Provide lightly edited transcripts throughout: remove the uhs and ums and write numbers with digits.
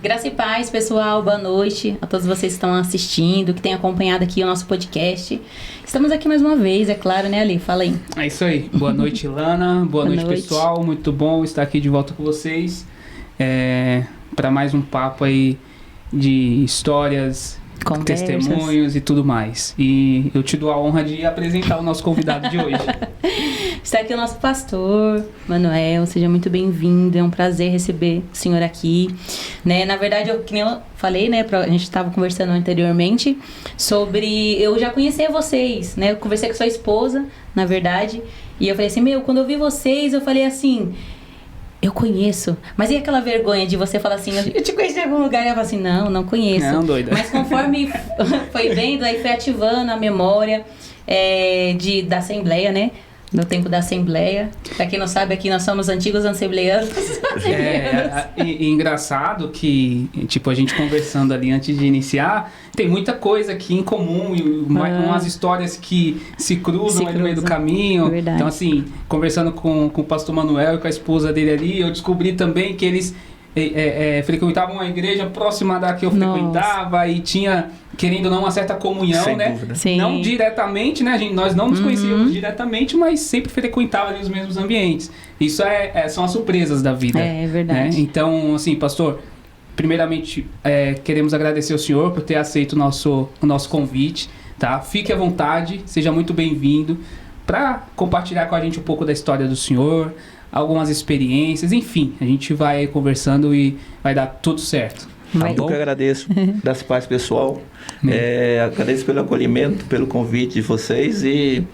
Graça e paz, pessoal. Boa noite a todos vocês que estão assistindo, que têm acompanhado aqui o nosso podcast. Estamos aqui mais uma vez, é claro, né, Ali? Fala aí. É isso aí. Boa noite, Lana. Boa noite, pessoal. Muito bom estar aqui de volta com vocês. Para mais um papo aí de histórias, Conversas, testemunhos e tudo mais. E eu te dou a honra de apresentar o nosso convidado de hoje. Está aqui o nosso pastor, Manuel. Seja muito bem-vindo. É um prazer receber o senhor aqui. Né? Na verdade, que nem eu falei, né? A gente estava conversando anteriormente sobre... Eu já conhecia vocês, né? Eu conversei com sua esposa, na verdade. E eu falei assim, quando eu vi vocês, eu falei assim... Eu conheço. Mas e aquela vergonha de você falar assim, eu te conheci em algum lugar? E eu falo assim, não conheço. Não, doida. Mas conforme foi vendo, aí foi ativando a memória da Assembleia, né? No tempo da Assembleia. Pra quem não sabe, aqui nós somos antigos assembleianos. E engraçado que, tipo, a gente conversando ali antes de iniciar, tem muita coisa aqui em comum e umas histórias que se cruzam ali no meio do caminho. Verdade. Então, assim, conversando com o pastor Manuel e com a esposa dele ali, eu descobri também que eles frequentavam uma igreja próxima da que eu frequentava e tinha, querendo ou não, uma certa comunhão, sem dúvida. Sim. Não diretamente, né? Nós não nos conhecíamos diretamente, mas sempre frequentava ali os mesmos ambientes. Isso são as surpresas da vida. É verdade. Né? Então, assim, pastor, primeiramente, queremos agradecer ao senhor por ter aceito o nosso convite, tá? Fique à vontade, seja muito bem-vindo para compartilhar com a gente um pouco da história do senhor, algumas experiências, enfim, a gente vai conversando e vai dar tudo certo. Eu que agradeço, das paz pessoal, agradeço pelo acolhimento, pelo convite de vocês e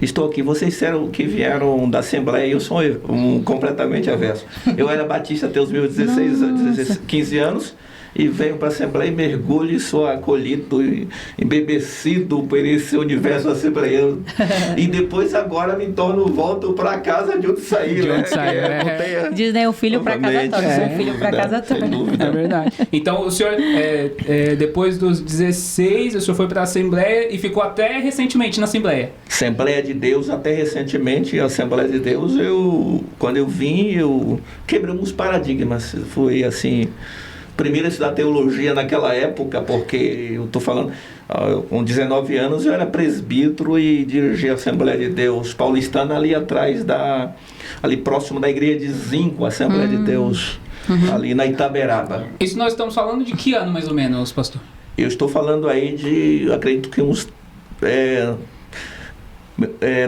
estou aqui. Vocês disseram que vieram da Assembleia e eu sou completamente avesso. Eu era batista até os meus 15 anos e venho para a Assembleia e mergulho e sou acolhido, embebecido por esse universo assembleiano. E depois agora volto para casa de onde saí, né? Diz, né, o filho para casa torna. O filho para casa torna. É verdade. Então, o senhor, depois dos 16, o senhor foi para a Assembleia e ficou até recentemente na Assembleia. Assembleia de Deus, até recentemente, a Assembleia de Deus, quando eu vim, eu quebrei uns paradigmas. Foi assim... Primeiro estudar teologia naquela época, porque eu estou falando, com 19 anos eu era presbítero e dirigia a Assembleia de Deus paulistana ali atrás, ali próximo da igreja de Zinco, a Assembleia de Deus, ali na Itaberaba. Isso nós estamos falando de que ano mais ou menos, pastor? Eu estou falando aí de, acredito que uns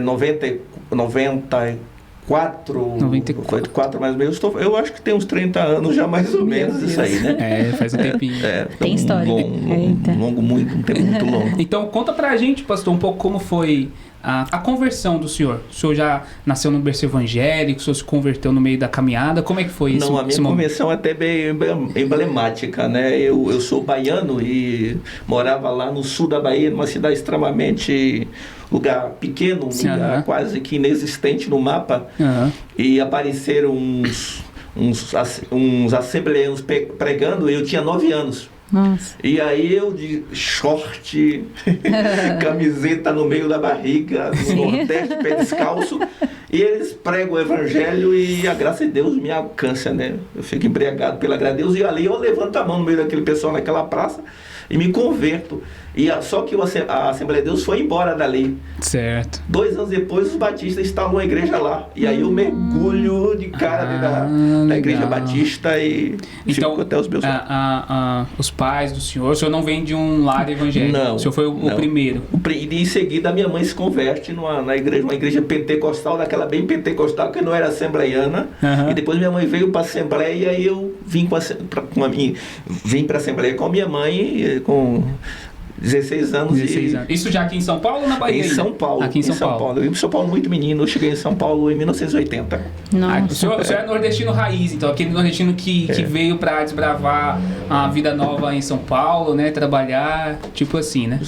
94 mais ou menos, eu acho que tem uns 30 anos já mais ou menos isso aí, né? Faz um tempinho. Tem história. Um tempo muito longo. Então conta pra gente, pastor, um pouco como foi a conversão do senhor. O senhor já nasceu no berço evangélico, o senhor se converteu no meio da caminhada, como é que foi isso? Não, a minha conversão é até bem emblemática, né? Eu sou baiano e morava lá no sul da Bahia, numa cidade extremamente... lugar pequeno, lugar quase que inexistente no mapa, e apareceram uns assembleianos pregando, eu tinha 9 anos. Nossa. E aí eu de short, camiseta no meio da barriga, no Nordeste, pé descalço, e eles pregam o evangelho e a graça de Deus me alcança, né? Eu fico embriagado pela graça de Deus e ali eu levanto a mão no meio daquele pessoal naquela praça e me converto. Só que a Assembleia de Deus foi embora dali. Certo. 2 anos depois, os batistas instalam uma igreja lá. E aí eu mergulho de cara na igreja batista e então, fico até os meus... os pais do senhor, o senhor não vem de um lar evangélico? Não. O senhor foi o primeiro? E em seguida, a minha mãe se converte uma igreja pentecostal, daquela bem pentecostal, que não era assembleiana. E depois minha mãe veio para a Assembleia e eu vim para a Assembleia com a minha mãe, com... 16 anos. Isso já aqui em São Paulo ou na Bahia? Em São Paulo. Aqui em São Paulo. Eu vim em São Paulo muito menino, eu cheguei em São Paulo em 1980. O senhor é nordestino raiz, então aquele nordestino que veio para desbravar a vida nova em São Paulo, né? Trabalhar, tipo assim, né?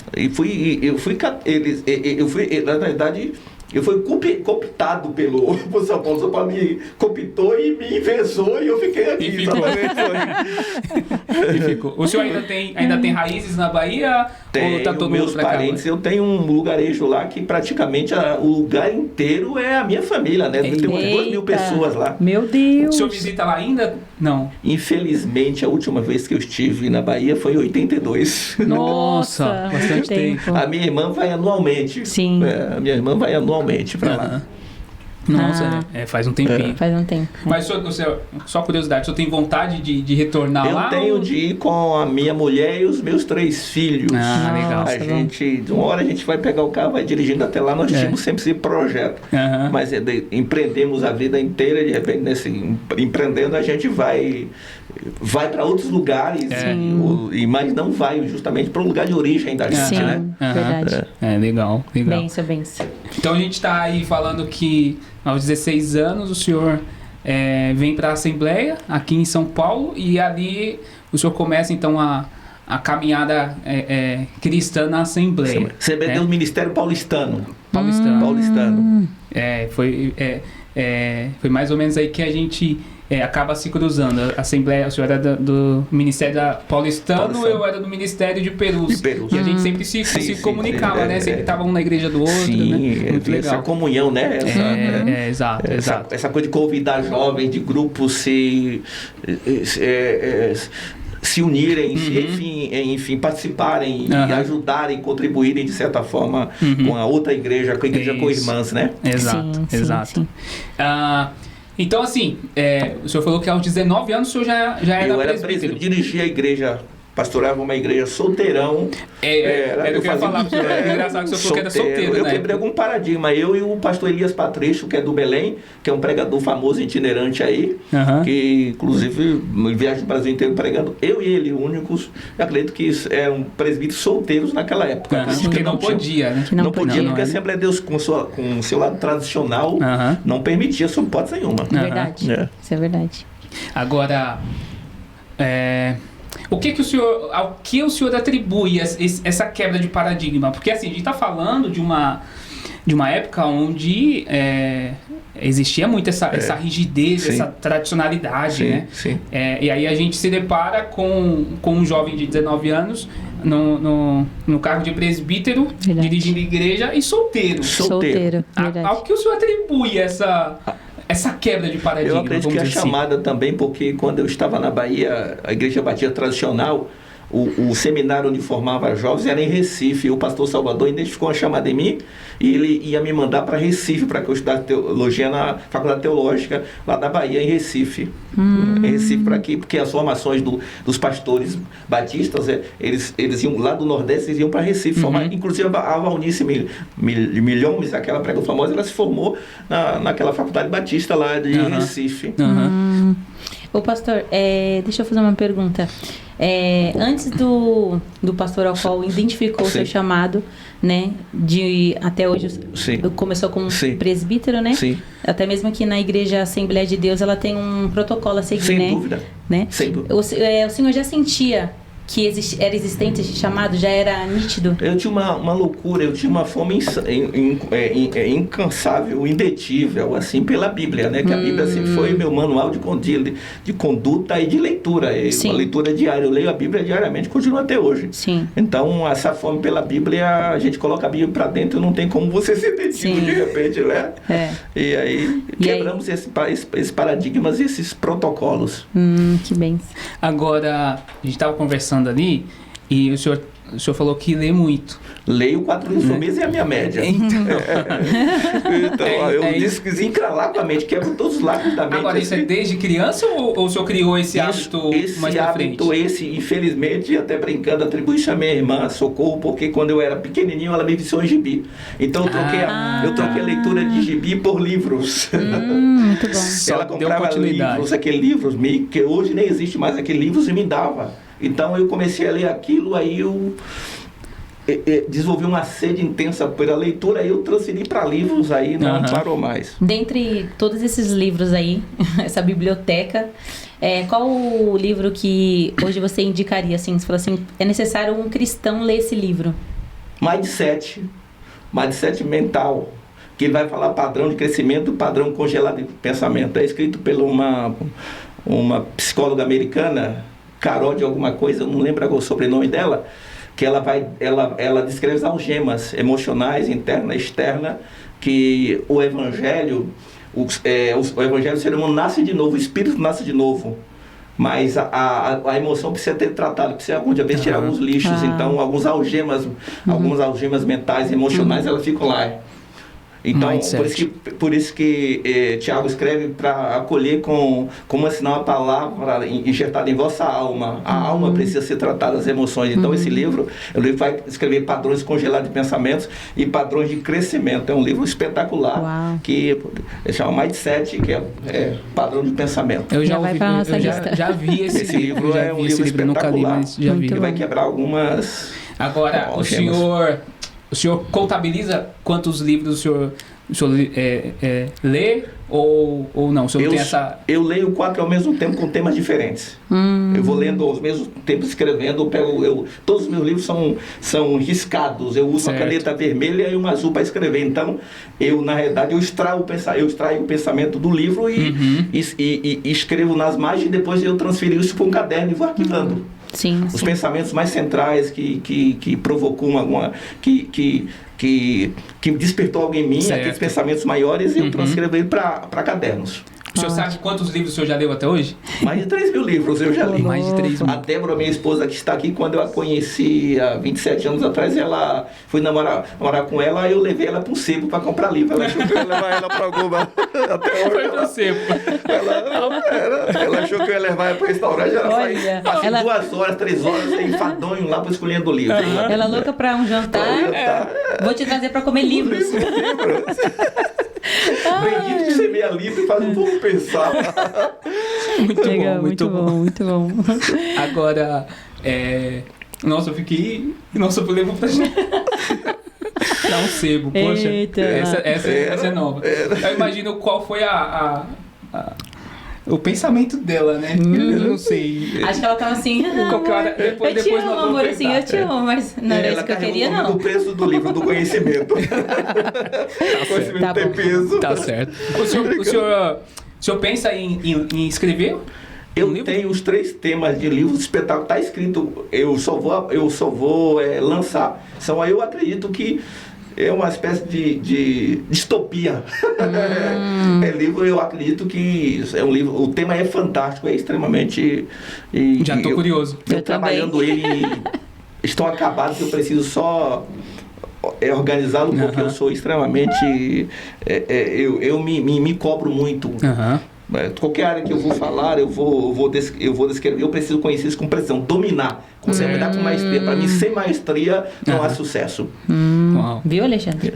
Na verdade... Eu fui cooptado pelo São Paulo. São Paulo me cooptou e me inversou e eu fiquei aqui. E ficou. O senhor ainda tem raízes na Bahia? Tenho, ou tá todo meus mundo pra parentes. cá? Eu tenho um lugarejo lá que praticamente o lugar inteiro é a minha família, né? Tem umas 2.000 pessoas lá. Meu Deus! O senhor visita lá ainda? Não. Infelizmente, a última vez que eu estive na Bahia foi em 82. Nossa, muito bastante tempo. A minha irmã vai anualmente. Sim. A minha irmã vai anualmente para lá. Aham. Nossa, faz um tempinho. Faz um tempo. Mas só curiosidade, o senhor tem vontade de retornar lá? Eu tenho ou- de ir com a minha mulher e os meus 3 filhos. Ah, legal. Nossa, A gente, de uma hora a gente vai pegar o carro, vai dirigindo até lá, nós tínhamos sempre esse projeto. Aham. Mas empreendemos a vida inteira, de repente, empreendendo, a gente vai para outros lugares, mas não vai justamente para o lugar de origem da gente, Sim, né? Aham. verdade. Legal. Benção. Então a gente está aí falando que aos 16 anos o senhor vem para a Assembleia aqui em São Paulo e ali o senhor começa então a caminhada cristã na Assembleia. CBD do Ministério Paulistano. Paulistano. Foi mais ou menos aí que a gente acaba se cruzando. A Assembleia, o senhor era do Ministério Paulistano, eu era do Ministério de Perus. E a gente sempre se comunicava, né? Sempre estava um na igreja do outro, né? Muito legal. Essa comunhão, né? Exato. Essa coisa de convidar jovens de grupos se unirem, enfim, participarem e ajudarem, contribuírem de certa forma com a outra igreja, com a igreja com irmãs, né? Exato. Sim. Então, assim, o senhor falou que aos 19 anos o senhor já era eu era presbítero. dirigia a igreja, pastorava uma igreja solteirão. Era o que eu ia falar. É engraçado que o senhor falou que era solteiro, Eu né? quebrei algum paradigma. Eu e o pastor Elias Patrício, que é do Belém, que é um pregador famoso itinerante aí, que inclusive viaja o Brasil inteiro pregando. Eu e ele, únicos, eu acredito que eram presbíteros solteiros naquela época. Porque não podia, né? Não podia, porque a Assembleia de Deus, com o seu lado tradicional, não permitia, sob hipótese nenhuma. Verdade. Isso é verdade. Agora, ao que o senhor atribui essa quebra de paradigma? Porque assim, a gente está falando de uma época onde existia muito essa rigidez, essa tradicionalidade, né? Sim. E aí a gente se depara com um jovem de 19 anos no cargo de presbítero, dirigindo igreja e solteiro. Solteiro. Ao que o senhor atribui essa quebra de paradigma? Eu acredito que a chamada também, porque quando eu estava na Bahia, a Igreja Batista tradicional, o seminário onde formava jovens era em Recife. O pastor Salvador identificou uma chamada em mim e ele ia me mandar para Recife para que eu estudasse teologia na Faculdade Teológica lá da Bahia, em Recife. Em Recife, para quê? Porque as formações dos pastores batistas, eles iam lá do Nordeste, eles iam para Recife formar. Inclusive a Valnice Milhomes, aquela pregadora famosa, ela se formou naquela Faculdade Batista lá de Recife. Ô pastor, deixa eu fazer uma pergunta. Antes do pastor ao qual identificou o seu chamado, né, até hoje começou como presbítero, né? Sim. Até mesmo aqui na Igreja Assembleia de Deus, ela tem um protocolo a seguir, Sem né? dúvida. Né? Sem dúvida. O senhor já sentia que era existente esse chamado? Já era nítido? Eu tinha uma loucura, eu tinha uma fome incansável, indetível, assim, pela Bíblia, né? Que a Bíblia sempre foi meu manual de conduta e de leitura. Uma leitura diária. Eu leio a Bíblia diariamente, continua até hoje. Sim. Então, essa fome pela Bíblia, a gente coloca a Bíblia para dentro, não tem como você ser detido de repente, né? E aí, quebramos esses paradigmas e esses protocolos. Que bem. Agora, a gente estava conversando ali e o senhor falou que lê muito. Leio 4 livros por mês e a minha média. Então, eu desencralar quebro todos os lápis da mente. Agora, isso é desde criança ou o senhor criou esse hábito mais pra frente? Infelizmente, até brincando, atribuí isso à minha irmã, Socorro, porque quando eu era pequenininho, ela me viciou em gibi. Então, eu troquei a leitura de gibi por livros. Muito bom. Ela comprava livros, que hoje nem existe mais aqueles livros, e me dava. Então, eu comecei a ler aquilo, aí eu desenvolvi uma sede intensa pela leitura, aí eu transferi para livros, aí não parou mais. Dentre todos esses livros aí, essa biblioteca, qual o livro que hoje você indicaria, assim, você falou assim, é necessário um cristão ler esse livro? Mindset mental, que ele vai falar padrão de crescimento, padrão congelado de pensamento. É escrito por uma psicóloga americana, Carol de alguma coisa, eu não lembro agora o sobrenome dela, que ela descreve as algemas emocionais, interna e externa, que o evangelho, o evangelho, o ser humano nasce de novo, o espírito nasce de novo. mas a emoção precisa ter tratado, precisa algum dia vez tirar alguns lixos, então algumas algemas mentais, emocionais, elas ficam lá. Então, por isso que Tiago escreve para acolher como ensinar uma palavra injetada em vossa alma. A alma precisa ser tratada, as emoções. Então, esse livro vai escrever padrões congelados de pensamentos e padrões de crescimento. É um livro espetacular. Uau. Que chama Mindset, que é padrão de pensamento. Eu já vi esse livro. É um livro espetacular. Já vi. Ele vai quebrar algumas... Agora, o senhor contabiliza quantos livros o senhor lê ou não? O senhor tem essa... Eu leio 4 ao mesmo tempo com temas diferentes. Eu vou lendo ao mesmo tempo, escrevendo. Todos os meus livros são riscados. Eu uso uma caneta vermelha e uma azul para escrever. Então, na realidade, eu extraio o pensamento do livro e escrevo nas margens e depois eu transfiro isso para um caderno e vou arquivando. Sim, os pensamentos mais centrais que provocou que despertou algo em mim, aqueles pensamentos maiores, e eu transcrevo ele para cadernos. O senhor sabe quantos livros o senhor já leu até hoje? Mais de 3 mil livros eu já li. Mais de 3 mil. A Débora, minha esposa, que está aqui, quando eu a conheci há 27 anos atrás, ela fui namorar com ela, eu levei ela para um sebo para comprar livro. Ela achou que eu ia levar ela para alguma... Até hoje, foi para o sebo. Ela achou que eu ia levar ela para o restaurante. Passei 2 horas, 3 horas enfadonho lá para escolhendo o livro. Ela é louca para um jantar. Vou te trazer para comer livros. Bendito que você meia livre e faz um pouco pensar. Muito bom. Muito bom. Agora, nossa, eu fiquei... Nossa, eu levo pra gente. Dá um sebo, poxa. Eita. Essa é nova. Eu imagino qual foi o pensamento dela, né? Eu não sei. Acho que ela tava assim... Qualquer hora, depois eu te amo, amor, assim, eu te amo, mas não era isso que eu queria, não. O preço do livro, do conhecimento. O conhecimento tem peso. Tá certo. O senhor pensa em escrever? Eu tenho os 3 temas de livros espetáculo. Está escrito, eu só vou lançar. Eu acredito que é uma espécie de distopia. Livro, eu acredito que é um livro. O tema é fantástico, é extremamente. Já estou curioso. Eu trabalhando ele, estão acabados, eu preciso só organizá-lo, porque eu sou extremamente. Eu me cobro muito. Qualquer área que eu vou falar, eu vou descrever, eu preciso conhecer isso com precisão, dominar com maestria. Para mim, sem maestria, não há sucesso. Viu, Alexandre?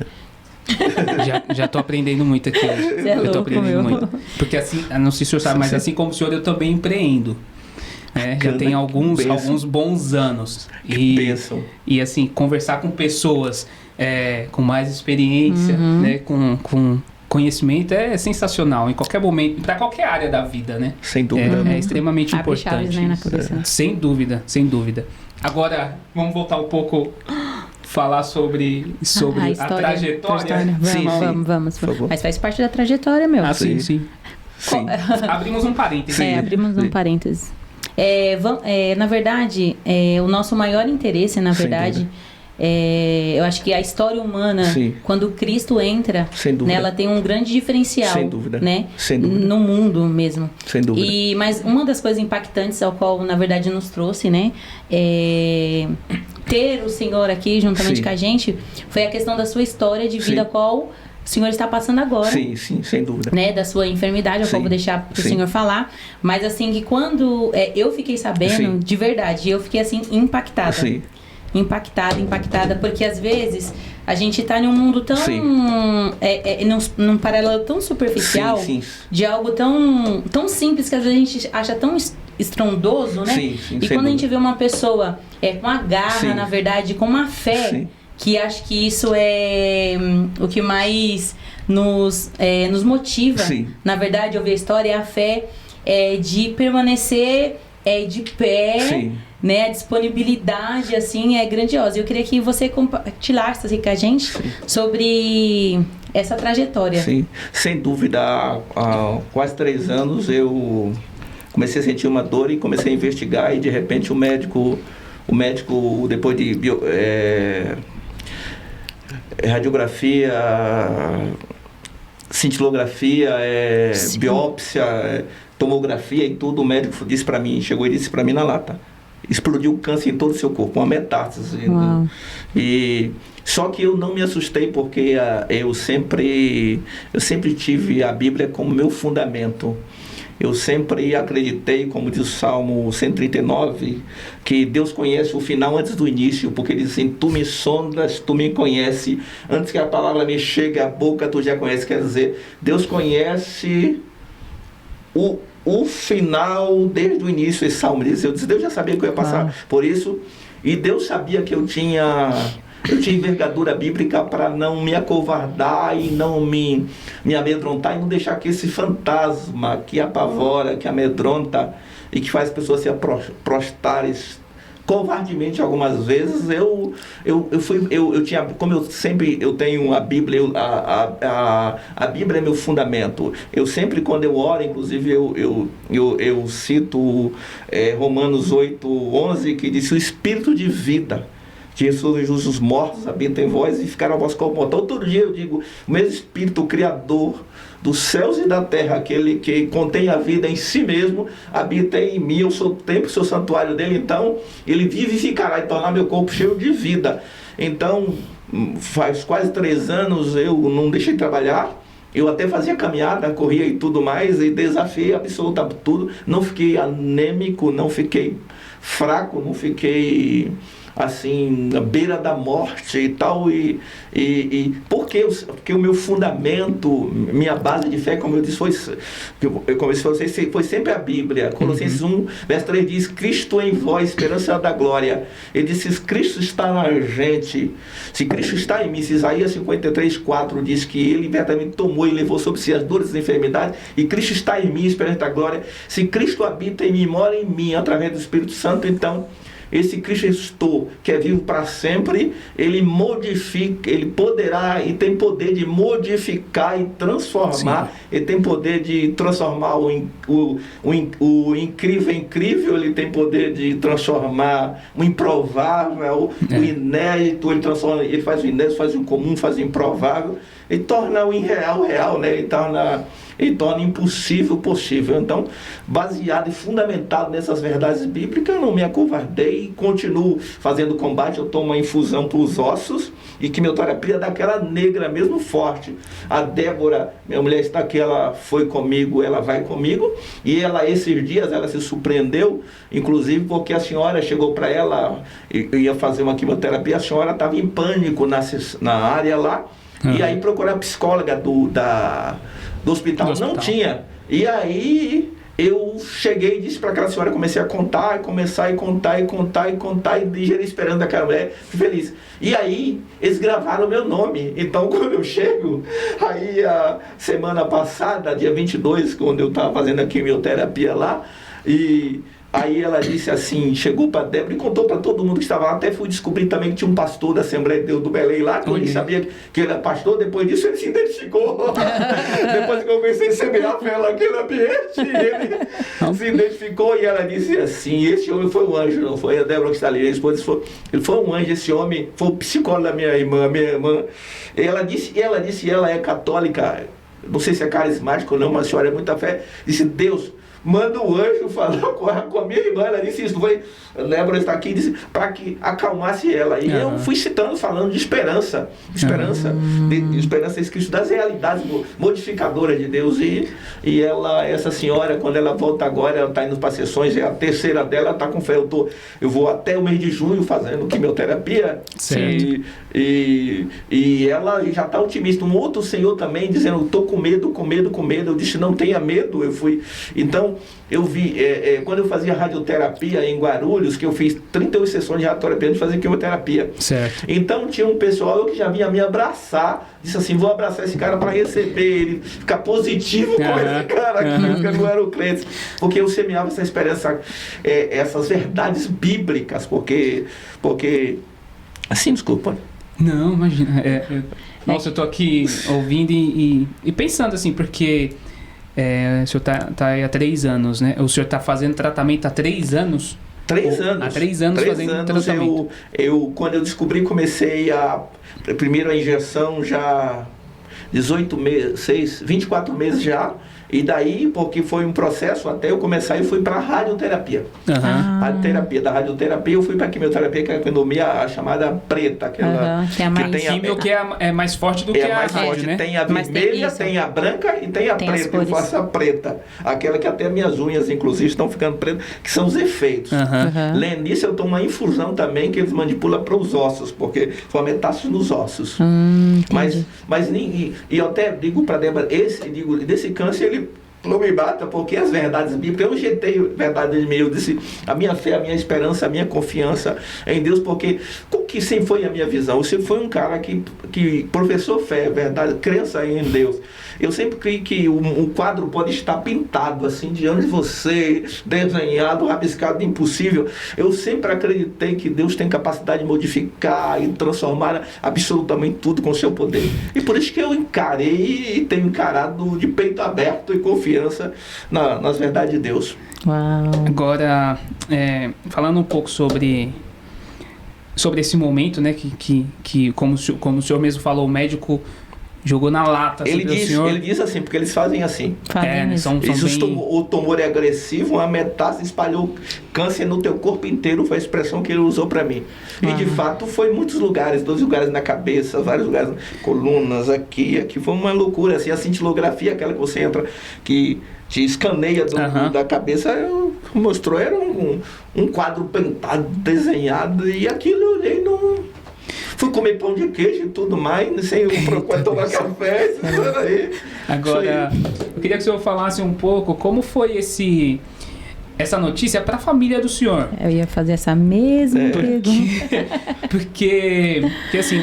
Já tô aprendendo muito aqui hoje. Você é louco, tô aprendendo muito. Porque assim, não sei se o senhor sabe, mas assim como o senhor, eu também empreendo. Já tem alguns bons anos. E assim, conversar com pessoas com mais experiência, né, com conhecimento é sensacional em qualquer momento, para qualquer área da vida, né? Sem dúvida. É extremamente importante. Chaves, né, na cabeça. Sem dúvida. Agora, vamos voltar um pouco, falar sobre a trajetória. Vamos. Mas faz parte da trajetória, meu. Sim. Abrimos um parênteses. Abrimos um parênteses. Na verdade, o nosso maior interesse, na verdade... eu acho que a história humana, quando Cristo entra, né, ela tem um grande diferencial, sem dúvida, né, sem dúvida, no mundo mesmo. Sem dúvida. Mas uma das coisas impactantes ao qual, na verdade, nos trouxe, né, ter o Senhor aqui juntamente com a gente, foi a questão da sua história de vida, a qual o Senhor está passando agora. Sim, sem dúvida. Né, da sua enfermidade, ao qual vou deixar para o Senhor falar. Mas assim, que quando eu fiquei sabendo, de verdade, eu fiquei assim, impactada. Impactada, porque às vezes a gente tá em um mundo tão num paralelo tão superficial, de algo tão simples que às vezes a gente acha tão estrondoso, né? E quando a gente vê uma pessoa com a garra, na verdade, com uma fé, que acho que isso é o que mais nos motiva, na verdade, ouvir a história, é a fé de permanecer de pé, né? A disponibilidade, assim, é grandiosa. Eu queria que você compartilhasse assim, com a gente sobre essa trajetória. Sim, sem dúvida. Há quase 3 anos eu comecei a sentir uma dor e comecei a investigar, e de repente o médico depois de radiografia, cintilografia, Sim. biópsia, tomografia e tudo. O médico disse para mim, chegou e disse para mim na lata: explodiu câncer em todo o seu corpo, uma metástase. Uau. E só que eu não me assustei, porque eu sempre tive a Bíblia como meu fundamento. Eu sempre acreditei, como diz o Salmo 139, que Deus conhece o final antes do início, porque ele diz assim: tu me sondas, tu me conheces, antes que a palavra me chegue à boca, tu já conheces. Quer dizer, Deus conhece o final desde o início. Esse Salmo diz, Deus já sabia que eu ia passar por isso, e Deus sabia que eu tinha envergadura bíblica para não me acovardar e não me amedrontar, e não deixar que esse fantasma que apavora, que amedronta e que faz as pessoas se prostrarem covardemente algumas vezes. Eu tinha, como eu tenho a Bíblia, a Bíblia é meu fundamento. Eu sempre, quando eu oro, inclusive eu cito Romanos 8:11, que diz: o Espírito de vida Jesus, os mortos habitam em vós e ficaram a vosso corpo mortal. Todo dia eu digo: o mesmo Espírito, o Criador dos céus e da terra, aquele que contém a vida em si mesmo, habita em mim. Eu sou o templo, sou o santuário dele. Então ele vivificará e tornar meu corpo cheio de vida. Então faz quase 3 anos eu não deixei de trabalhar. Eu até fazia caminhada, corria e tudo mais, e desafiei absolutamente tudo. Não fiquei anêmico, não fiquei fraco, não fiquei assim, à beira da morte e tal. Porque o meu fundamento, minha base de fé, como eu disse, foi sempre a Bíblia. Colossenses 1, verso 3 diz: Cristo em vós, esperança da glória. Ele disse: se Cristo está na gente, se Cristo está em mim. Se Isaías 53:4 diz que ele verdadeiramente tomou e levou sobre si as dores e as enfermidades, e Cristo está em mim, esperança da glória. Se Cristo habita em mim, mora em mim, através do Espírito Santo, então esse Cristo que é vivo para sempre, ele modifica, ele poderá e tem poder de modificar e transformar. Sim. Ele tem poder de transformar o incrível em incrível, ele tem poder de transformar o improvável, o inédito, ele faz o inédito, faz o incomum, faz o improvável, ele torna o irreal real, né? Ele torna impossível possível. Então, baseado e fundamentado nessas verdades bíblicas, eu não me acovardei e continuo fazendo combate. Eu tomo uma infusão para os ossos, e quimioterapia daquela negra mesmo, forte. A Débora, minha mulher, está aqui, ela foi comigo, ela vai comigo, e ela, esses dias, ela se surpreendeu, inclusive porque a senhora chegou para ela, ia fazer uma quimioterapia, a senhora estava em pânico na área lá, e aí procurar a psicóloga do hospital, não tinha. E aí eu cheguei e disse para aquela senhora, comecei a contar, e ligeiro esperando aquela mulher, fui feliz. E aí eles gravaram o meu nome. Então quando eu chego, aí a semana passada, dia 22, quando eu estava fazendo a quimioterapia lá, e aí ela disse assim, chegou para Débora e contou para todo mundo que estava lá. Até fui descobrir também que tinha um pastor da Assembleia de Deus do Belém lá, que eu nem sabia que ele era pastor. Depois disso ele se identificou. Depois que eu comecei a semear a fé naquele ambiente, ele se identificou, e ela disse assim: esse homem foi um anjo, não foi a Débora que está ali, ele foi um anjo, esse homem foi o psicólogo da minha irmã. Ela é católica, não sei se é carismática ou não, mas a senhora é muita fé. Disse: Deus manda o anjo falar com a minha irmã. Ela disse isso, foi, Débora está aqui, disse, para que acalmasse ela. E eu fui citando, falando de esperança, de esperança escrito das realidades modificadoras de Deus. E ela, essa senhora, quando ela volta agora, ela está indo para sessões, é a terceira dela, ela está com fé. Eu vou até o mês de junho fazendo quimioterapia. E ela já está otimista. Um outro senhor também dizendo: estou com medo. Eu disse: não tenha medo. Então eu vi, quando eu fazia radioterapia em Guarulhos, que eu fiz 38 sessões de radioterapia antes de fazer quimioterapia. Certo. Então tinha um pessoal que já vinha me abraçar, disse assim: vou abraçar esse cara para receber ele, ficar positivo com esse cara aqui, porque não era o crente. Porque eu semeava essa esperança, essas verdades bíblicas, porque assim, desculpa. Não, imagina. Nossa, eu tô aqui ouvindo e pensando assim, porque o senhor tá aí há 3 anos, né? O senhor tá fazendo tratamento há 3 anos? 3 anos. Há 3 anos fazendo tratamento. Quando eu descobri, comecei primeiro a injeção, já 18 meses, 24 meses já. E daí, porque foi um processo até eu começar, eu fui para a radioterapia. Radioterapia. Da radioterapia eu fui para a quimioterapia, que é a economia a chamada preta. Aquela, que é a mais... Químio que é mais forte do que a mais rádio, forte. né? Tem a vermelha, tem a branca e tem a preta. Eu faço a preta. Aquela que até minhas unhas, inclusive, estão ficando pretas, que são os efeitos. Além disso, eu tomo uma infusão também que eles manipulam para os ossos, porque foi uma metástase nos ossos. Mas eu até digo para Débora, desse câncer, ele não me bata, porque as verdades bíblicas, eu rejeitei verdades minhas, eu disse a minha fé, a minha esperança, a minha confiança em Deus, porque o que sempre foi a minha visão, eu sempre fui um cara que professou fé, verdade, crença em Deus. Eu sempre creio que um quadro pode estar pintado assim diante de você, desenhado, rabiscado, impossível. Eu sempre acreditei que Deus tem capacidade de modificar e transformar absolutamente tudo com o seu poder. E por isso que eu encarei e tenho encarado de peito aberto e confiança nas verdades de Deus. Uau. Agora, falando um pouco sobre esse momento, né, que como o senhor mesmo falou, o médico jogou na lata. Ele diz assim, porque eles fazem assim. O tumor é agressivo, uma metástase espalhou câncer no teu corpo inteiro, foi a expressão que ele usou para mim. E de fato foi em muitos lugares, 12 lugares na cabeça, vários lugares, colunas, aqui, foi uma loucura. Assim, a cintilografia, aquela que você entra, que te escaneia da cabeça, mostrou, era um quadro pintado, desenhado, e aquilo eu olhei no... Fui comer pão de queijo e tudo mais, sem tomar café. Agora, eu queria que o senhor falasse um pouco como foi essa notícia para a família do senhor. Eu ia fazer essa mesma pergunta. Porque assim,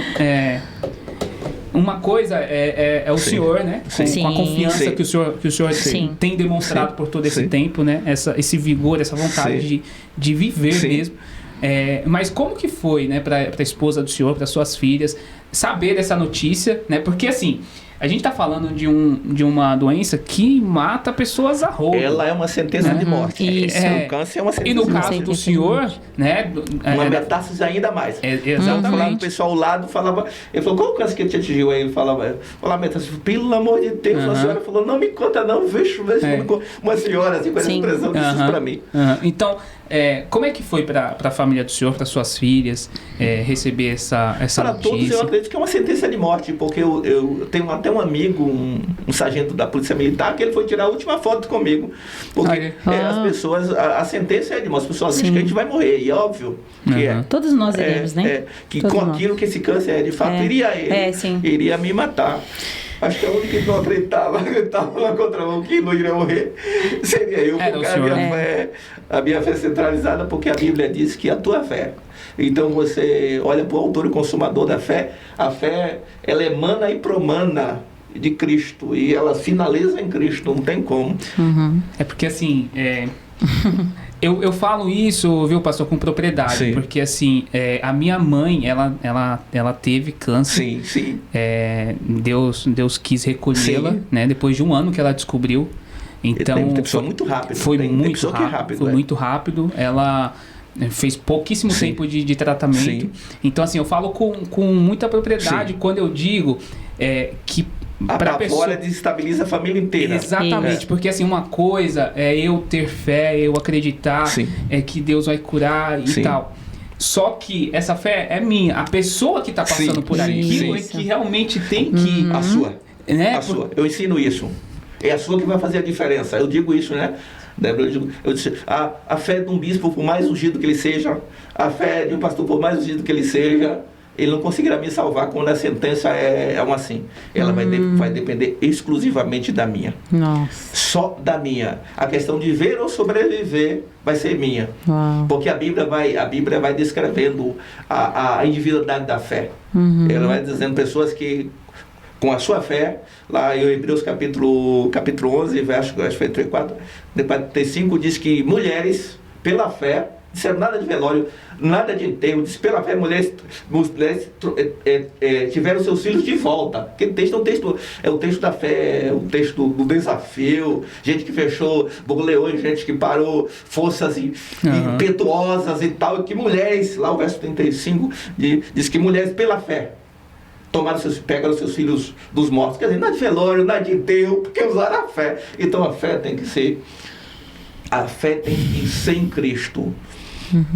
uma coisa é o senhor, né? Com a confiança que o senhor tem demonstrado por todo esse tempo, né? Esse vigor, essa vontade de viver mesmo. Mas como que foi, né, para a esposa do senhor, para suas filhas, saber dessa notícia, né? Porque assim, a gente está falando de uma doença que mata pessoas a rodo. Ela é uma sentença de morte. O câncer é uma sentença de morte. E no caso do senhor, né? Uma metástase ainda mais. Exatamente. O pessoal ao lado falava... Ele falou, qual o câncer que te atingiu? Aí ele falava metástase. Pelo amor de Deus. A senhora falou, não me conta não. Vejo uma senhora assim, com essa expressão disse isso para mim. Então... como é que foi para a família do senhor, para suas filhas, receber essa notícia? Para todos, eu acredito que é uma sentença de morte, porque eu tenho até um amigo, um sargento da Polícia Militar, que ele foi tirar a última foto comigo. Porque as pessoas, a sentença é de morte, as pessoas dizem que a gente vai morrer, e é óbvio que é. Todos nós iremos, né? Que todos com aquilo que esse câncer de fato iria me matar. Acho que a única que não acreditava na contramão que não iria morrer seria eu, porque a minha fé centralizada, porque a Bíblia diz que a tua fé. Então você olha para o autor e consumador da fé, a fé ela emana e promana de Cristo e ela finaliza em Cristo, não tem como. É porque assim, eu falo isso, viu, pastor, com propriedade, porque assim, a minha mãe, ela teve câncer. Deus quis recolhê-la, né, depois de um ano que ela descobriu. Então, foi muito rápido. Foi muito rápido. Ela fez pouquíssimo tempo de tratamento. Então, assim, eu falo com muita propriedade quando eu digo que para a pessoa desestabiliza a família inteira. Exatamente, porque assim, uma coisa é eu ter fé, eu acreditar que Deus vai curar e tal. Só que essa fé é minha. A pessoa que está passando por aquilo é que realmente tem que... A sua. Né? A sua. Eu ensino isso. É a sua que vai fazer a diferença. Eu digo isso, né? Eu disse, a fé de um bispo, por mais ungido que ele seja, a fé de um pastor, por mais ungido que ele seja, ele não conseguirá me salvar quando a sentença é uma assim. Ela vai depender exclusivamente da minha. Nossa. Só da minha. A questão de ver ou sobreviver vai ser minha. Porque a Bíblia vai descrevendo a individualidade da fé. Ela vai dizendo pessoas que, com a sua fé, lá em Hebreus capítulo 11, verso 34, depois 35, diz que mulheres, pela fé, disseram nada de velório, nada de enterro, diz pela fé, mulheres tiveram seus filhos de volta. Aquele texto é o texto da fé, é o texto do desafio, gente que fechou leões, gente que parou forças impetuosas e tal, que mulheres, lá o verso 35 diz que mulheres pela fé pegaram seus filhos dos mortos. Quer dizer, não é de velório, não é de enterro, porque usaram a fé. Então a fé tem que ser em Cristo.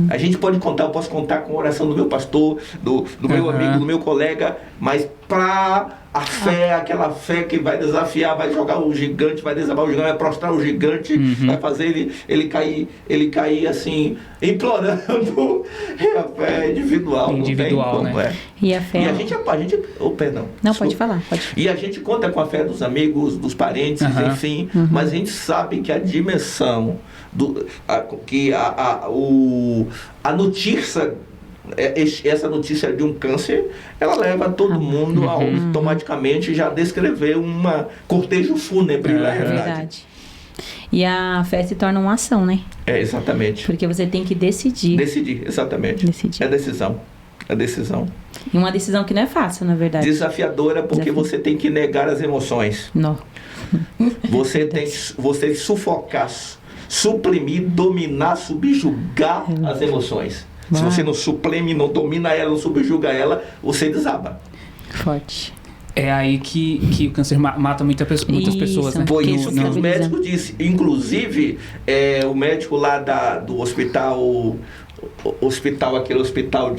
A gente pode contar, eu posso contar com a oração do meu pastor, do meu amigo, do meu colega, mas para a fé, aquela fé que vai desafiar, vai jogar o gigante, vai desabar o gigante, vai prostrar o gigante, vai fazer ele cair assim, implorando. É a fé individual, não tem como, né? E a fé... E a gente perdão. Não, pode falar. E a gente conta com a fé dos amigos, dos parentes, enfim, mas a gente sabe que a dimensão a notícia, essa notícia de um câncer, ela leva todo mundo a automaticamente já descrever uma cortejo fúnebre, na verdade. E a fé se torna uma ação, né? Exatamente. Porque você tem que decidir. Decidir, exatamente. É decisão. E uma decisão que não é fácil, na verdade. Desafiadora, porque você tem que negar as emoções. Não. Você tem que sufocar, suprimir, dominar, subjugar as emoções. Se você não suprime, não domina ela, não subjuga ela, você desaba. Forte. É aí que o câncer mata muitas pessoas, né? Foi isso que os médicos disseram. Inclusive, o médico lá do hospital, aquele hospital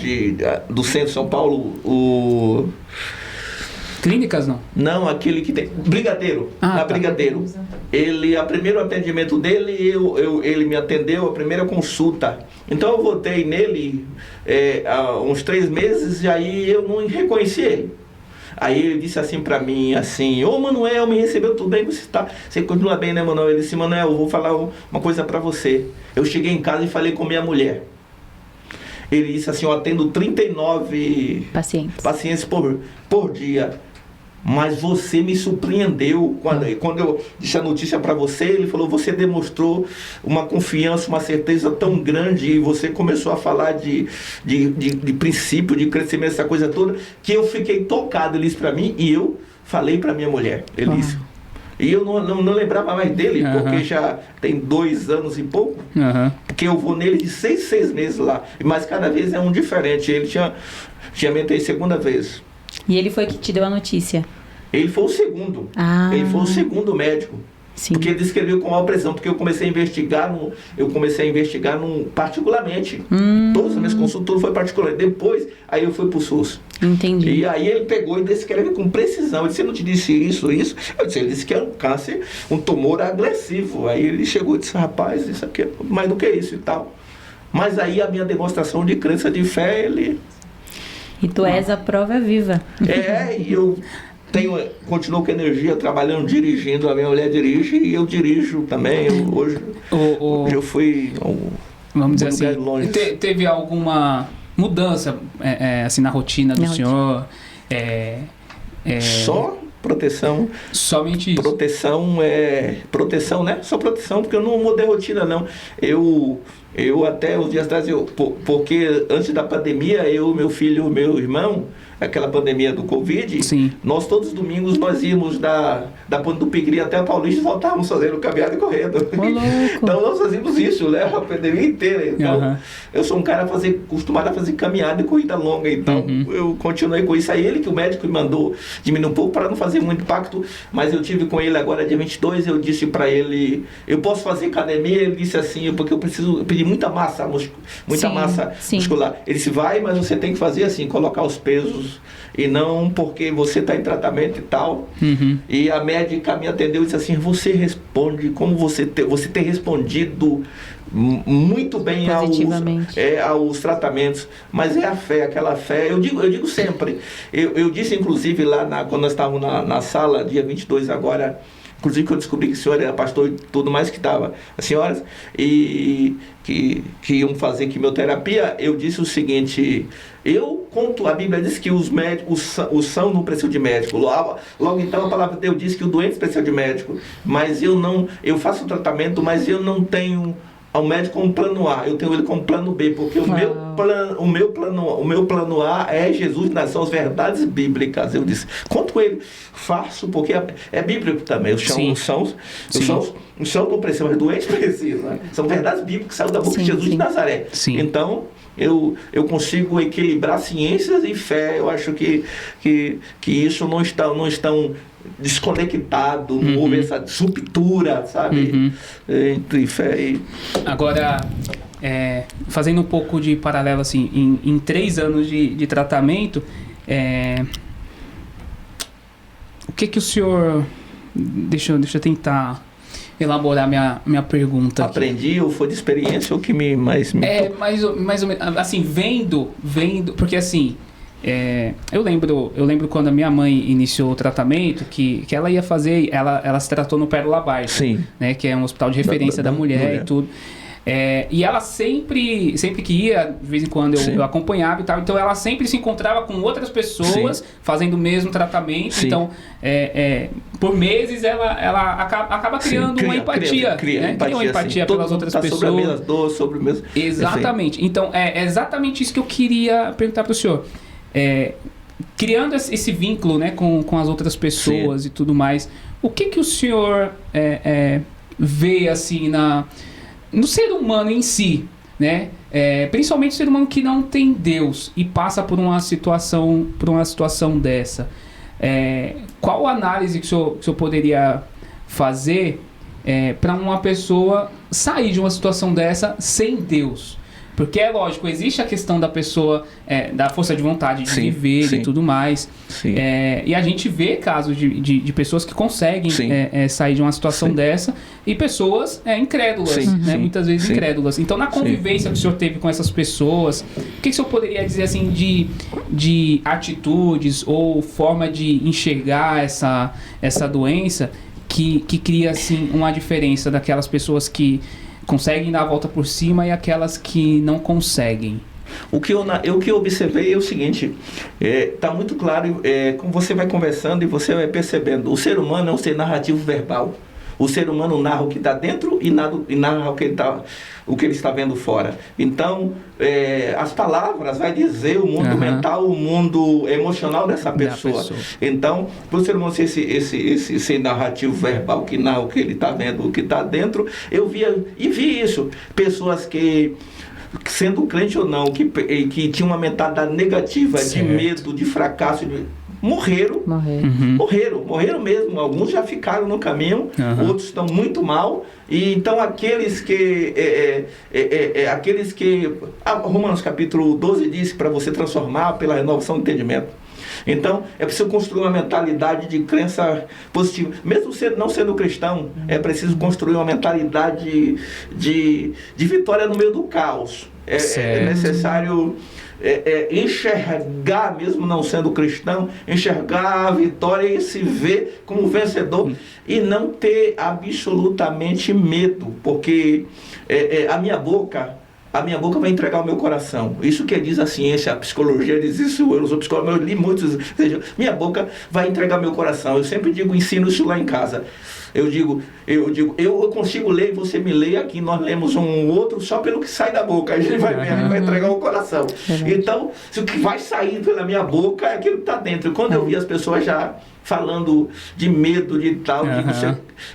do centro de São Paulo, Clínicas, não? Não, aquele que tem... Brigadeiro. Brigadeiro. O primeiro atendimento dele, ele me atendeu, a primeira consulta. Então eu voltei nele há uns 3 meses e aí eu não reconheci ele. Aí ele disse assim pra mim, assim: ô Manuel, me recebeu tudo bem, você continua bem, né, Manuel? Ele disse: Manuel, eu vou falar uma coisa pra você. Eu cheguei em casa e falei com minha mulher. Ele disse assim: eu atendo 39 pacientes por dia. Mas você me surpreendeu quando eu disse a notícia para você. Ele falou: você demonstrou uma confiança, uma certeza tão grande, e você começou a falar de princípio, de crescimento, essa coisa toda, que eu fiquei tocado. Ele disse para mim, e eu falei para minha mulher. Ele disse. E eu não lembrava mais dele, porque já tem 2 anos e pouco, porque eu vou nele de 6 meses lá, mas cada vez é um diferente. Ele tinha me atendido 2ª vez. E ele foi que te deu a notícia? Ele foi o segundo. Ele foi o segundo médico. Sim. Porque ele descreveu com maior precisão, porque eu comecei a investigar particularmente. Todas as minhas consultas, tudo foi particular. Depois, aí eu fui pro SUS. Entendi. E aí ele pegou e descreveu com precisão. Ele disse: eu não te disse isso? Eu disse: ele disse que era um câncer, um tumor agressivo. Aí ele chegou e disse: rapaz, isso aqui é mais do que isso e tal. Mas aí a minha demonstração de crença, de fé, E tu és a prova viva. E eu continuo com energia, trabalhando, dirigindo. A minha mulher dirige e eu dirijo também. Hoje eu fui vamos dizer assim, longe. Teve alguma mudança assim, na rotina do senhor? Só proteção. Somente isso? Proteção, né? Só proteção, porque eu não mudei a rotina, não. Eu até uns dias atrás, porque antes da pandemia, meu filho, meu irmão, aquela pandemia do Covid, sim, nós todos os domingos nós íamos da Ponte do Pigri até a Paulista e voltávamos fazendo caminhada e correndo. Então nós fazíamos isso, né? A pandemia inteira. Então eu sou um cara acostumado a fazer caminhada e corrida longa, então eu continuei com isso. Aí que o médico me mandou diminuir um pouco para não fazer muito impacto, mas eu tive com ele agora dia 22, eu disse para ele: eu posso fazer academia? Ele disse assim: porque eu pedi muita massa muscular. Ele disse: vai, mas você tem que fazer assim, colocar os pesos, e não porque você está em tratamento e tal. E a médica me atendeu e disse assim: você responde como você tem respondido muito bem aos tratamentos, mas é a fé, aquela fé. Eu digo sempre, eu disse inclusive lá quando nós estávamos na sala, dia 22 agora, inclusive que eu descobri que a senhora era pastor e tudo mais, que estava as senhoras, e que iam fazer quimioterapia. Eu disse o seguinte: a Bíblia diz que os são não precisam de médico. Logo então a palavra de Deus diz que o doente precisa de médico. Mas eu faço o tratamento, mas eu não tenho ao médico como plano A, eu tenho ele como plano B, porque o meu plano A é Jesus, são as verdades bíblicas. Eu disse, conto com ele, faço, porque é bíblico também. Os são não precisam, mas doentes precisam. Né? São verdades bíblicas que saíram da boca de Jesus de Nazaré. Sim. Então, eu consigo equilibrar ciências e fé. Eu acho que isso não estão desconectado, não houve essa ruptura, sabe? Entre fé e... Agora, fazendo um pouco de paralelo, assim, em 3 anos de tratamento, o que o senhor... Deixa eu tentar elaborar minha pergunta aqui. Aprendi ou foi de experiência ou que mais me... mais ou menos, assim, vendo, porque assim... eu lembro quando a minha mãe iniciou o tratamento que ela ia fazer, ela se tratou no Pérola Abaixo, né, que é um hospital de referência da mulher e tudo. E ela sempre que ia, de vez em quando eu acompanhava e tal, então ela sempre se encontrava com outras pessoas fazendo o mesmo tratamento, então por meses ela acaba criando uma empatia, cria uma empatia pelas outras pessoas. Sobre a mesma dor, sobre o mesmo... Exatamente, então é exatamente isso que eu queria perguntar para o senhor. Criando esse vínculo, né, com as outras pessoas e tudo mais, o que o senhor vê assim no ser humano em si, né? Principalmente o ser humano que não tem Deus e passa por uma situação dessa. Qual análise que o senhor poderia fazer para uma pessoa sair de uma situação dessa sem Deus? Porque é lógico, existe a questão da pessoa, da força de vontade de viver e tudo mais. E a gente vê casos de pessoas que conseguem sair de uma situação dessa e pessoas incrédulas, né? Muitas vezes incrédulas. Então, na convivência que o senhor teve com essas pessoas, o que o senhor poderia dizer assim de atitudes ou forma de enxergar essa doença que cria assim, uma diferença daquelas pessoas que conseguem dar a volta por cima e aquelas que não conseguem? O que eu observei é o seguinte, está muito claro, como você vai conversando e você vai percebendo, o ser humano é um ser narrativo verbal. O ser humano narra o que está dentro e narra o que ele está vendo fora. Então, as palavras vai dizer o mundo mental, o mundo emocional dessa pessoa. Então, para o ser humano ser esse narrativo verbal que narra o que ele está vendo, o que está dentro, eu vi isso. Pessoas que, sendo crente ou não, que tinham uma mentalidade negativa, de medo, de fracasso, morreram mesmo. Alguns já ficaram no caminho, outros estão muito mal. E então aqueles que Romanos capítulo 12 diz para você transformar pela renovação do entendimento. Então é preciso construir uma mentalidade de crença positiva, mesmo não sendo cristão. É preciso construir uma mentalidade de vitória no meio do caos. É necessário enxergar, mesmo não sendo cristão, enxergar a vitória e se ver como vencedor e não ter absolutamente medo, porque a minha boca vai entregar o meu coração. Isso que diz a ciência, a psicologia diz isso, eu não sou psicólogo, mas eu li muitos, ou seja, minha boca vai entregar meu coração. Eu sempre ensino isso lá em casa. Eu consigo ler e você me lê aqui, nós lemos um outro só pelo que sai da boca, a gente vai entregar o coração. Então, se o que vai sair pela minha boca é aquilo que está dentro. Quando eu vi as pessoas já falando de medo, de tal,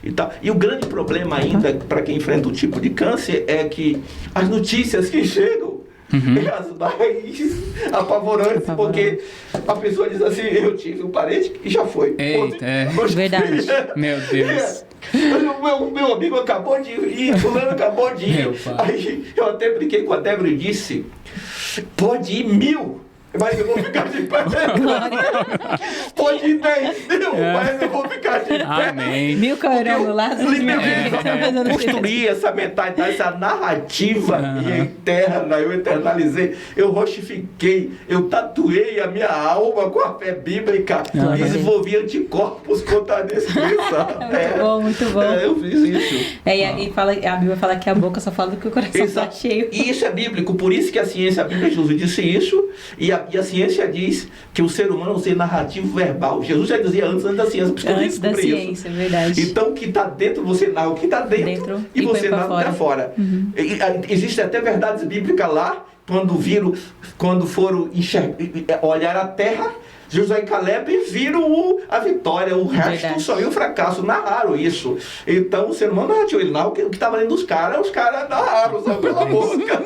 e tal. E o grande problema ainda, para quem enfrenta um tipo de câncer, é que as notícias que chegam, as mais apavorantes, porque a pessoa diz assim, eu tive um parente e já foi. Verdade. Meu Deus. Meu amigo acabou de ir, fulano acabou de ir. Aí eu até brinquei com a Débora e disse, pode ir 1000. Mas eu vou ficar de pé. Pode ir 10.000, mas eu vou ficar de pé. Amém. 1000 caramba lá. Construir essa mentalidade, essa narrativa interna, eu eternalizei, eu rostifiquei, eu tatuei a minha alma com a fé bíblica e desenvolvi anticorpos contra a descrença. Muito bom. Eu fiz isso. E a Bíblia fala que a boca só fala do que o coração está cheio. E isso é bíblico, por isso que a ciência bíblica, Jesus disse isso, e a a ciência diz que o ser humano é um ser narrativo verbal. Jesus já dizia antes da ciência. Antes da ciência, é verdade. Então, o que está dentro, você narra o que está dentro e você narra o que está fora. Existem até verdades bíblicas lá, quando foram olhar a terra, Josué e Caleb viram a vitória, o resto só viu o fracasso, narraram isso. Então o ser humano narrativo, ele narra o que estava dentro dos caras, os caras narraram, saiu pela boca.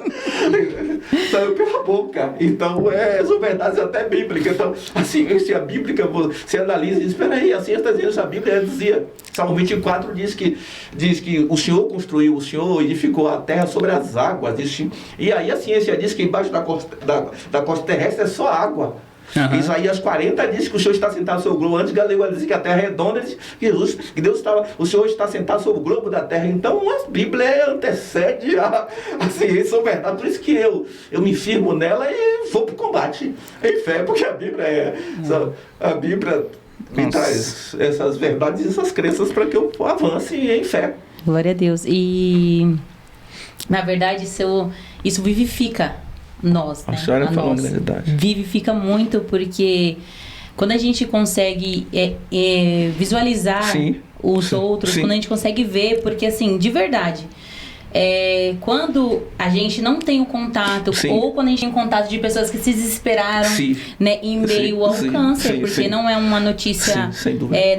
Saiu pela boca. Então são verdades até bíblicas. Então, assim, se a Bíblia, você analisa e diz, espera aí, assim está dizendo essa Bíblia, ela dizia, Salmo 24 diz que o Senhor construiu, o Senhor edificou a terra sobre as águas. E aí a ciência diz que embaixo da costa terrestre é só água. Isaías 40 diz que o Senhor está sentado sobre o globo. Antes Galileu dizia que a terra é redonda, diz que o Senhor está sentado sobre o globo da terra. Então a Bíblia antecede a ciência, são verdade. Por isso que eu me firmo nela e vou para o combate em fé, porque a Bíblia me traz essas verdades e essas crenças para que eu avance em fé. Glória a Deus. E na verdade isso vivifica nós, né? A senhora falou a verdade. Vivifica muito, porque quando a gente consegue visualizar os outros, quando a gente consegue ver, porque assim, de verdade, quando a gente não tem o contato, ou quando a gente tem contato de pessoas que se desesperaram, né, em meio ao câncer, porque não é uma notícia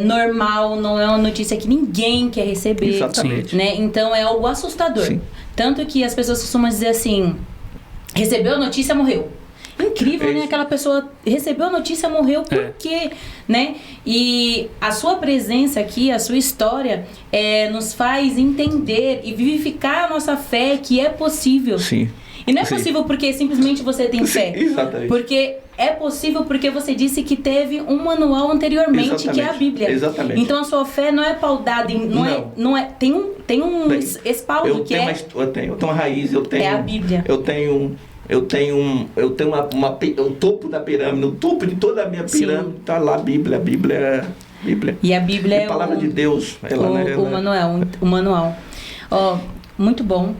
normal, não é uma notícia que ninguém quer receber. Exatamente. Né? Então é algo assustador. Tanto que as pessoas costumam dizer assim, recebeu a notícia, morreu. Incrível, né? Aquela pessoa recebeu a notícia, morreu, por quê? Né? E a sua presença aqui, a sua história, nos faz entender e vivificar a nossa fé, que é possível. E não é possível porque simplesmente você tem fé. Exatamente. Porque é possível porque você disse que teve um manual anteriormente, que é a Bíblia. Exatamente. Então a sua fé não é paudada em... Tem um espaldo eu tenho uma raiz, é a Bíblia. Eu tenho o topo da pirâmide, o topo de toda a minha pirâmide está lá a Bíblia. E a Bíblia é a palavra de Deus. O manual. Muito bom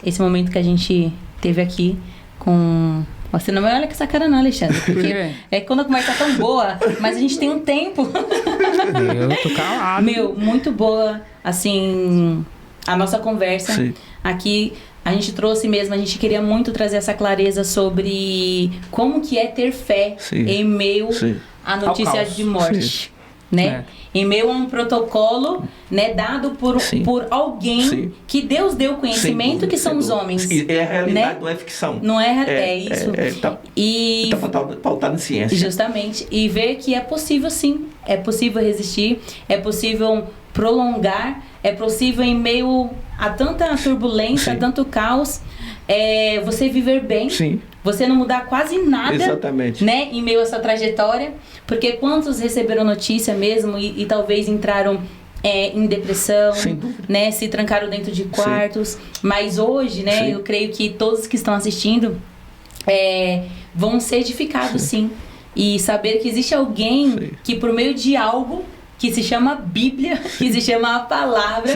esse momento que a gente teve aqui com... Você não vai olhar com essa cara não, Alexandre, porque quando a conversa tá tão boa, mas a gente tem um tempo. Eu tô calado. Muito boa, assim, a nossa conversa aqui. A gente trouxe mesmo, a gente queria muito trazer essa clareza sobre como que é ter fé em meio à notícia de morte, né? Em meio a um protocolo, né, dado por alguém que Deus deu conhecimento, que são os homens. É a realidade, né? não é ficção. Não é isso. Está pautado em ciência. Justamente. E ver que é possível sim. É possível resistir, é possível prolongar, é possível em meio a tanta turbulência, a tanto caos, você viver bem, você não mudar quase nada, né, em meio a essa trajetória, porque quantos receberam notícia mesmo e talvez entraram em depressão, né, se trancaram dentro de quartos, mas hoje, né, eu creio que todos que estão assistindo vão ser edificados e saber que existe alguém que por meio de algo que se chama Bíblia, que se chama a palavra,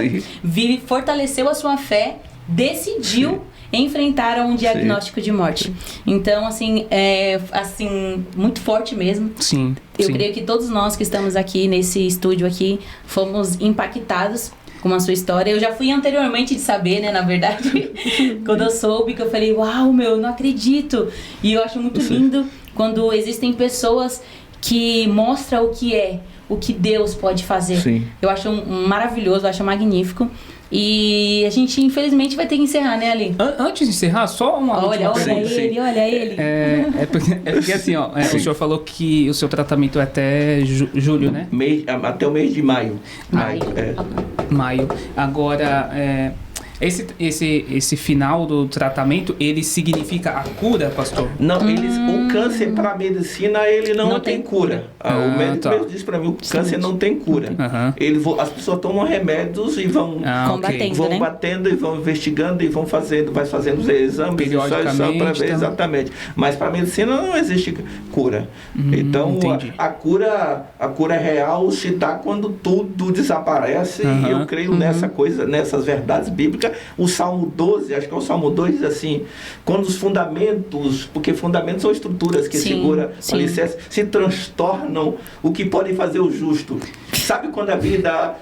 fortaleceu a sua fé, decidiu enfrentar um diagnóstico de morte. Então, assim, muito forte mesmo. Eu creio que todos nós que estamos aqui nesse estúdio aqui, fomos impactados com a sua história. Eu já fui anteriormente de saber, né, na verdade, quando eu soube, que eu falei, uau, não acredito. E eu acho muito lindo quando existem pessoas que mostram o que Deus pode fazer. Eu acho maravilhoso, eu acho magnífico. E a gente, infelizmente, vai ter que encerrar, né, Ali? Antes de encerrar, só uma última pergunta. Olha ele. Porque assim, o senhor falou que o seu tratamento é até julho, né? Até o mês de maio. Maio. Agora, esse final do tratamento, ele significa a cura, pastor? Não, o câncer para a medicina, ele não tem cura. O médico mesmo disse para mim, o câncer não tem cura. As pessoas tomam remédios e vão batendo e vão investigando e vão fazendo os exames para ver exatamente. Mas para a medicina não existe cura. Então a cura real se dá quando tudo desaparece. E eu creio nessas verdades bíblicas significa o Salmo 12, acho que é o Salmo 2, diz assim, quando os fundamentos, porque fundamentos são estruturas que seguram o alicerce, se transtornam, o que pode fazer o justo. Sabe quando a vida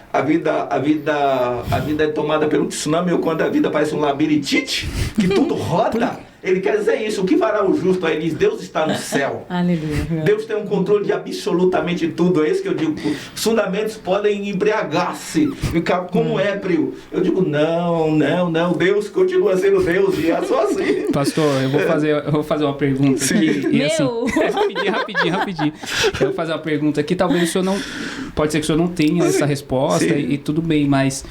é tomada pelo tsunami ou quando a vida parece um labirintite, que tudo roda? Ele quer dizer isso, o que fará o justo? Aí ele diz, Deus está no céu. Aleluia. Deus tem um controle de absolutamente tudo, é isso que eu digo. Os fundamentos podem embriagar-se, ficar como éprio. Eu digo, não, Deus continua sendo Deus e é só assim. Pastor, eu vou fazer uma pergunta aqui. E assim, rapidinho. Eu vou fazer uma pergunta aqui, talvez o senhor não... Pode ser que o senhor não tenha essa resposta e tudo bem, mas...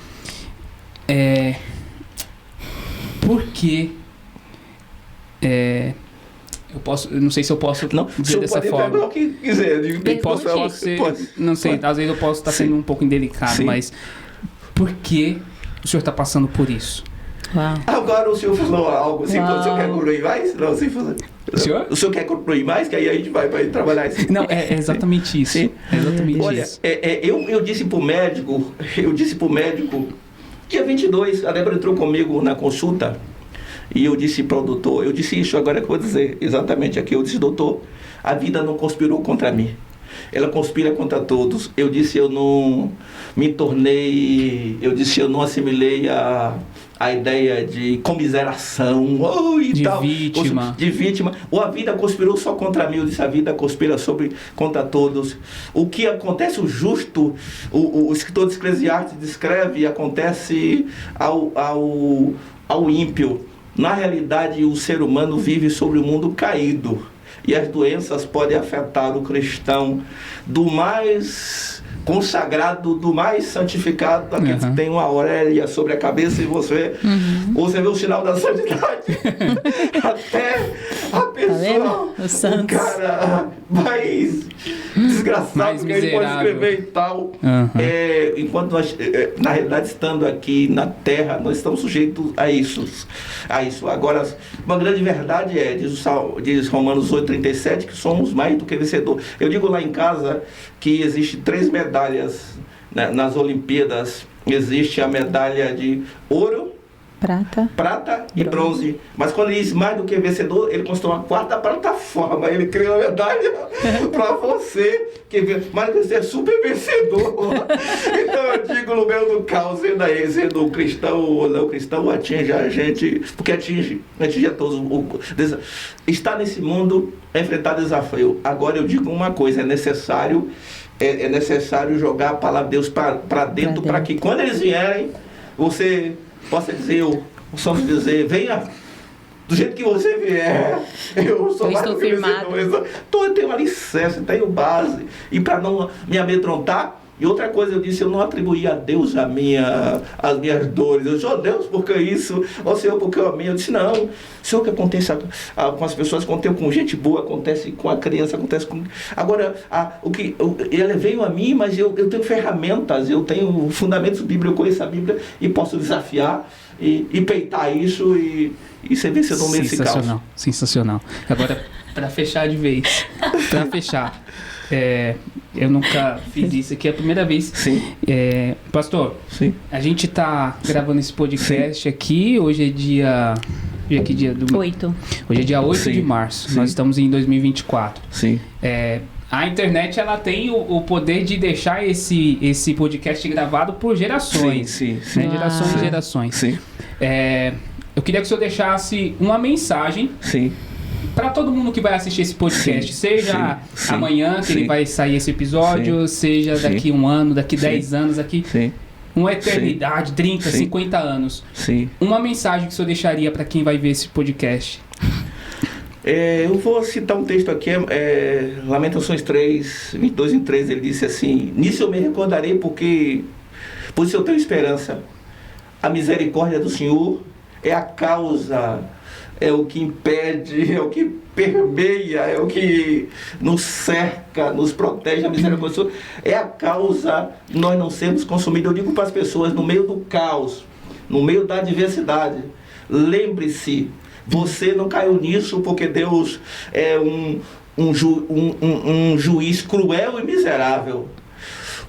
Por que... eu não sei se eu posso dizer dessa forma. O que quiser, Não sei, às vezes eu posso estar sendo um pouco indelicado, mas por que o senhor está passando por isso? Uau. Agora o senhor falou algo, assim, o senhor quer concluir mais? Não, sem fazer. O senhor quer concluir mais? Que aí a gente vai trabalhar isso. Não, é exatamente isso. Sim. É exatamente Olha, isso. Eu disse pro médico, dia 22, a Débora entrou comigo na consulta, e eu disse para o doutor, eu disse isso agora que eu vou dizer, exatamente aqui, eu disse, doutor, a vida não conspirou contra mim, ela conspira contra todos. Eu disse, eu não assimilei a ideia de comiseração, de vítima, ou a vida conspirou só contra mim. Eu disse, a vida conspira contra todos. O que acontece, o justo, o escritor de Eclesiastes descreve, acontece ao ímpio. Na realidade, o ser humano vive sobre o mundo caído, e as doenças podem afetar o cristão do mais consagrado, do mais santificado, aquele que tem uma aurélia sobre a cabeça, e você vê o sinal da santidade. Até a pessoa, o cara mais desgraçado mais que ele pode escrever e tal. Enquanto nós, na realidade, estando aqui na terra, nós estamos sujeitos a isso. Agora, uma grande verdade diz Romanos 8,37, que somos mais do que vencedores. Eu digo lá em casa que existe 3 medalhas, né, nas Olimpíadas. Existe a medalha de ouro, prata e bronze. Mas quando ele diz mais do que vencedor, ele constrói uma 4ª plataforma. Ele cria uma medalha para você, mais do que você é super vencedor. Então eu digo, no meio do caos, sendo cristão ou não cristão, atinge a gente, porque atinge a todos. Estar nesse mundo é enfrentar desafio. Agora eu digo uma coisa, é necessário jogar a palavra de Deus para dentro, para que quando eles vierem, você possa dizer, possamos dizer, venha do jeito que você vier, eu sou mais do que vencedor. Eu tenho alicerce, tenho base, e para não me amedrontar. E outra coisa, eu disse, eu não atribuí a Deus as minhas dores. Eu disse, Deus, por que isso? Senhor, por que a minha? Eu disse, não. Senhor, o que acontece com as pessoas, acontece com gente boa, acontece com a criança, acontece com... Agora, ele veio a mim, mas eu tenho ferramentas, eu tenho fundamentos bíblicos, eu conheço a Bíblia e posso desafiar e peitar isso e ser vencedor nesse caos. Sensacional. Agora, para fechar de vez, eu nunca fiz isso aqui, é a primeira vez. Sim. Pastor, sim, a gente tá gravando esse podcast aqui, hoje é dia... Que dia? 8. Hoje é dia 8 de março, nós estamos em 2024. Sim. A internet, ela tem o poder de deixar esse podcast gravado por gerações. Sim. Né? Gerações e gerações. Sim. Eu queria que o senhor deixasse uma mensagem... Sim. Para todo mundo que vai assistir esse podcast, seja amanhã que ele vai sair esse episódio, seja daqui um ano, daqui 10 anos, daqui uma eternidade, 30, 50 anos. Sim. Uma mensagem que o senhor deixaria para quem vai ver esse podcast? Eu vou citar um texto aqui, Lamentações 3, 22-3, ele disse assim: nisso eu me recordarei pois eu tenho esperança. A misericórdia do Senhor é a causa, é o que impede, é o que permeia, é o que nos cerca, nos protege. A misericórdia do Senhor é a causa de nós não sermos consumidos. Eu digo para as pessoas, no meio do caos, no meio da adversidade, lembre-se, você não caiu nisso porque Deus é um juiz cruel e miserável.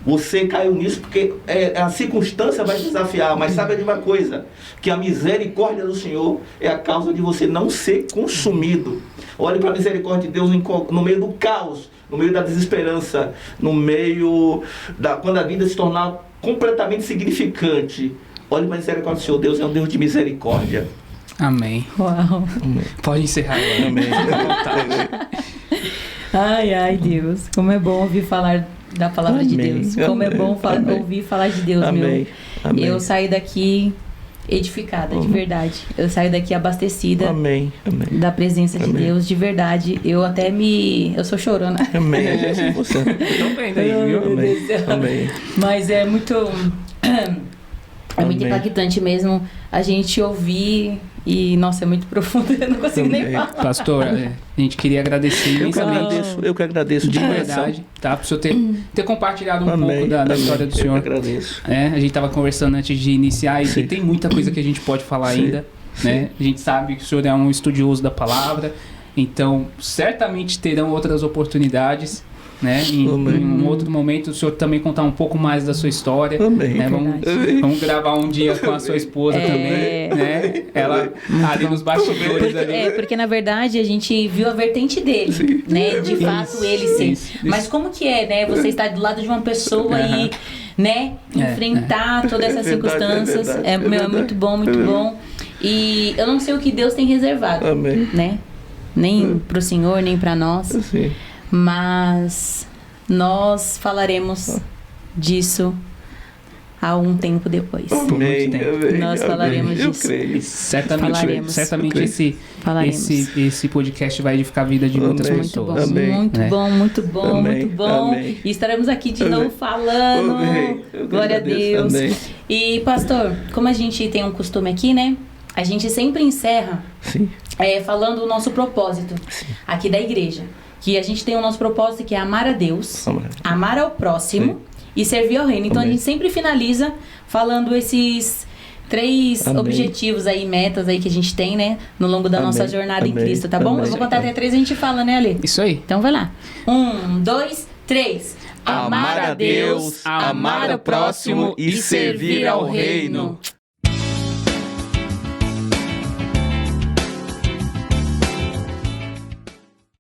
Você caiu nisso porque a circunstância vai te desafiar, mas sabe de uma coisa? Que a misericórdia do Senhor é a causa de você não ser consumido. Olhe para a misericórdia de Deus no meio do caos, no meio da desesperança, no meio quando a vida se tornar completamente significante. Olhe para a misericórdia do Senhor. Deus é um Deus de misericórdia. Amém. Uau. Amém. Pode encerrar agora. Amém. Ai, Deus. Como é bom ouvir falar da palavra de Amém. Deus. Como é bom Amém. ouvir falar de Deus, Amém. meu. Amém. Eu saio daqui edificada, de verdade. Eu saio daqui abastecida Amém. Amém. da presença de Amém. Deus, de verdade. Eu sou chorona. Amém. Você. Eu tô vendo aí, viu? Amém. Amém. Mas é muito Amém. impactante mesmo a gente ouvir e, nossa, é muito profundo, eu não consigo nem Amém. falar. Pastor, a gente queria agradecer imensamente. Eu que agradeço De coração. verdade, tá? Por senhor ter compartilhado um Amém. pouco da Amém. história do Eu senhor. que agradeço. A gente tava conversando antes de iniciar e Sim. tem muita coisa que a gente pode falar Sim. ainda, né? A gente sabe que o senhor é um estudioso da palavra, então certamente terão outras oportunidades, né? Em Amém. um outro momento o senhor também contar um pouco mais da sua história. Amém. Né? Verdade. Vamos gravar um dia com a sua esposa também, né? Ela ali nos bastidores ali. Porque na verdade a gente viu a vertente dele, né? De fato ele ser. Isso. Mas como que é, né? Você estar do lado de uma pessoa e, né? Enfrentar todas essas É verdade, circunstâncias. é verdade. Muito bom, muito bom. E eu não sei o que Deus tem reservado, Amém. né? Nem pro Senhor, nem pra nós. Sim. Mas nós falaremos disso há um tempo depois. Amém. muito tempo. Amém. Nós falaremos Eu disso. creio. Falaremos. Certamente Eu Falaremos. esse podcast vai edificar a vida de muitas Amém. Muito bom, pessoas. Amém. muito Né? bom, muito bom, Amém. muito bom. Amém. E estaremos aqui de Amém. novo falando. Amém. Eu Glória a agradeço. Deus. Amém. E, pastor, como a gente tem um costume aqui, né? A gente sempre encerra Sim. falando o nosso propósito aqui da igreja. Que a gente tem o nosso propósito que é amar a Deus, Amém. amar ao próximo e servir ao reino. Então Amém. a gente sempre finaliza falando esses 3 Amém. objetivos aí, metas aí que a gente tem, né? No longo da Amém. nossa jornada em Amém. Cristo, tá bom? Amém. Eu vou contar até 3 e a gente fala, né, Ale? Isso aí. Então vai lá. 1, 2, 3. Amar a Deus, amar ao próximo e servir ao reino.